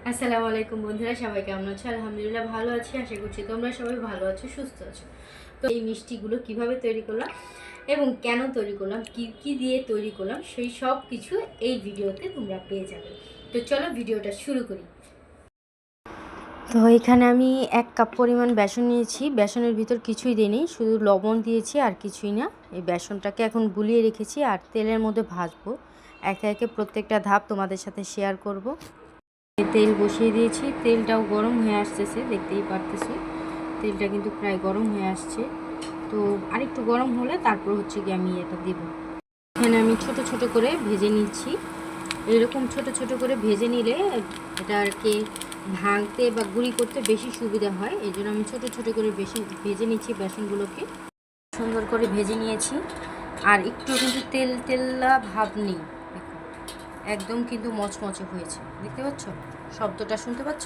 আসসালামু আলাইকুম বন্ধুরা, সবাই কেমন আছো? আলহামদুলিল্লাহ ভালো আছি। আশা করছি তোমরা সবাই ভালো আছো, সুস্থ আছো। তো এই মিষ্টিগুলো কিভাবে তৈরি করলাম এবং কেন তৈরি করলাম, কি কি দিয়ে তৈরি করলাম, সেই সব কিছু এই ভিডিওতে তোমরা পেয়ে যাবে। তো চলো ভিডিওটা শুরু করি। তো এখানে আমি 1 কাপ পরিমাণ বেসন নিয়েছি। বেসনের ভিতর কিছুই দিইনি, শুধু লবণ দিয়েছি আর কিছুই না। এই বেসনটাকে এখন গুলিয়ে রেখেছি আর তেলের মধ্যে ভাজবো। একে একে প্রত্যেকটা ধাপ তোমাদের সাথে শেয়ার করব। তেল বসিয়ে দিয়েছি, তেলটাও গরম হয়ে আসতেছে, দেখতেই পারতেছি তেলটা কিন্তু প্রায় গরম হয়ে আসছে। তো আরেকটু গরম হলে তারপর হচ্ছে কি আমি এটা দেব। এখানে আমি ছোট ছোট করে ভেজে নিচ্ছি। এরকম ছোট ছোট করে ভেজে নিলে এটা আর কি ভাঙতে বা গুঁড়ি করতে বেশি সুবিধা হয়। এই জন্য আমি ছোট ছোট করে বেশি ভেজে নিচ্ছি বেসনগুলোকে। সুন্দর করে ভেজে নিয়েছি আর একটু কিন্তু তেল তেলা ভাব নেই, একদম কিন্তু মচমচে হয়েছে। দেখতে পাচ্ছ, শব্দটা শুনতে পাচ্ছ?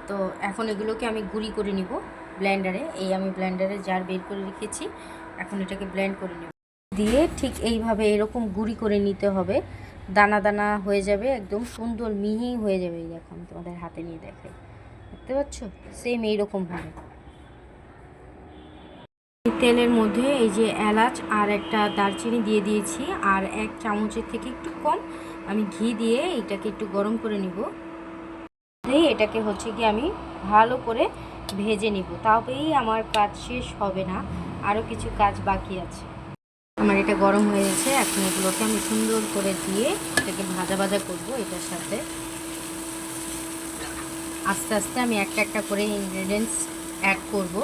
তো এখন এগুলোকে আমি গুঁড়ি করে নিব ব্লেন্ডারে। আমি ব্লেন্ডারে জার বের করে রেখেছি, এখন এটাকে ব্লেন্ড করে নেব। দিয়ে ঠিক এইভাবে এরকম গুঁড়ি করে নিতে হবে। দানা দানা হয়ে যাবে, একদম সুন্দর মিহি হয়ে যাবে। এই দেখো আমি তোমাদের হাতে নিয়ে দেখাই, দেখতে পাচ্ছ? সেম এইরকমভাবে তেলের মধ্যে এই যে এলাচ আর একটা দারচিনি দিয়ে দিয়েছি, আর 1 চামচের থেকে একটু কম আমি ঘি দিয়ে এটাকে একটু গরম করে নিব। এটাকে হচ্ছে কি আমি ভালো করে ভেজে নিব, তবেই আমার কাজ শেষ হবে না, আরও কিছু কাজ বাকি আছে। আমার এটা গরম হয়ে গেছে, এখন এগুলোকে আমি সুন্দর করে দিয়ে এটাকে ভাজা ভাজা করব। এটার সাথে আস্তে আস্তে আমি একটা একটা করে ইনগ্রেডিয়েন্টস অ্যাড করব।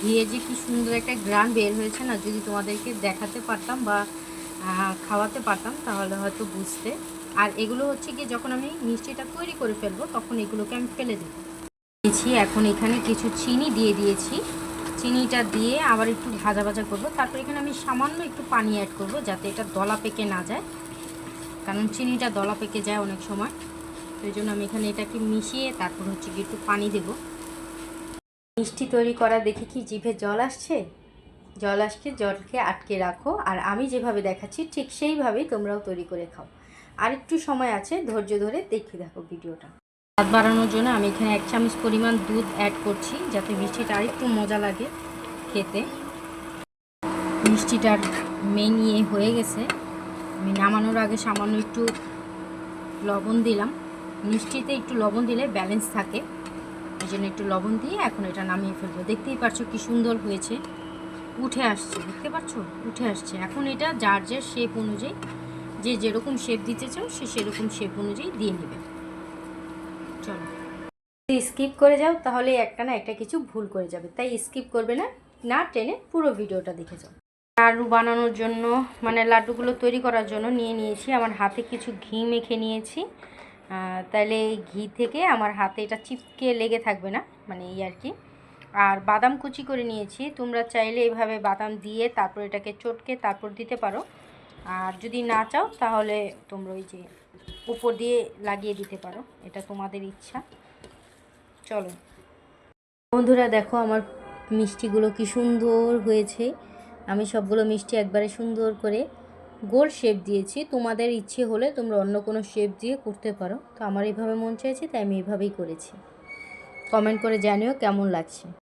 ঘিয়ে যে কি সুন্দর একটা গ্রান বের হয়েছে না, যদি তোমাদেরকে দেখাতে পারতাম বা খাওয়াতে পারতাম তাহলে হয়তো বুঝতে। আর এগুলো হচ্ছে কি যখন আমি মিষ্টিটা তৈরি করে ফেলবো তখন এগুলোকে আমি ফেলে দেবো। এখন এখানে কিছু চিনি দিয়ে দিয়েছি, চিনিটা দিয়ে আবার একটু ভাজা ভাজা করব। তারপর এখানে আমি সামান্য একটু পানি অ্যাড করব যাতে এটা দলা পেকে না যায়, কারণ চিনিটা দলা পেকে যায় অনেক সময়। সেই জন্য আমি এখানে এটাকে মিশিয়ে তারপর হচ্ছে কি একটু পানি দেব। মিষ্টি তৈরি করা দেখে কি জিভে জল আসছে? জল আসছে, জলকে আটকে রাখো। আর আমি যেভাবে দেখাচ্ছি ঠিক সেইভাবেই তোমরাও তৈরি করে খাও। আর একটু সময় আছে, ধৈর্য ধরে দেখে দেখো ভিডিওটা। স্বাদ বাড়ানোর জন্য আমি এখানে 1 চামচ পরিমাণ দুধ অ্যাড করছি, যাতে মিষ্টিটা আরেকটু মজা লাগে খেতে। মিষ্টিটার মেন হয়ে গেছে, আমি নামানোর আগে সামান্য একটু লবণ দিলাম। মিষ্টিতে একটু লবণ দিলে ব্যালেন্স থাকে, এই জন্য একটু লবণ দিয়ে এখন এটা নামিয়ে ফেলবো। দেখতেই পাচ্ছ কি সুন্দর হয়েছে, উঠে আসছে, দেখতে পাচ্ছ উঠে আসছে। এখন এটা যার যার শেপ অনুযায়ী, যে যেরকম শেপ দিতে চাও সে সেরকম শেপ অনুযায়ী দিয়ে নেবে। চলো, যদি স্কিপ করে যাও তাহলে একটা না একটা কিছু ভুল করে যাবে, তাই স্কিপ করবে না, না টেনে পুরো ভিডিওটা দেখে যাও। লাড্ডু বানানোর জন্য মানে লাড্ডুগুলো তৈরি করার জন্য নিয়েছি আমার হাতে কিছু ঘি মেখে নিয়েছি। তাহলে এই ঘি থেকে আমার হাতে এটা চিপকে লেগে থাকবে না, মানে এই আর কি। আর বাদাম কুচি করে নিয়েছি, তোমরা চাইলে এইভাবে বাদাম দিয়ে তারপর এটাকে চটকে তারপর দিতে পারো। আর যদি না চাও তাহলে তোমরা ওই যে উপর দিয়ে লাগিয়ে দিতে পারো, এটা তোমাদের ইচ্ছা। চলো বন্ধুরা, দেখো আমার মিষ্টিগুলো কি সুন্দর হয়েছে। আমি সবগুলো মিষ্টি একবারে সুন্দর করে গোল শেপ দিয়েছি। তোমাদের ইচ্ছে হলে তোমরা অন্য কোনো শেপ দিয়ে করতে পারো, তো আমার এইভাবে মন চাইছে তাই আমি এইভাবেই করেছি। কমেন্ট করে জানিও কেমন লাগছে।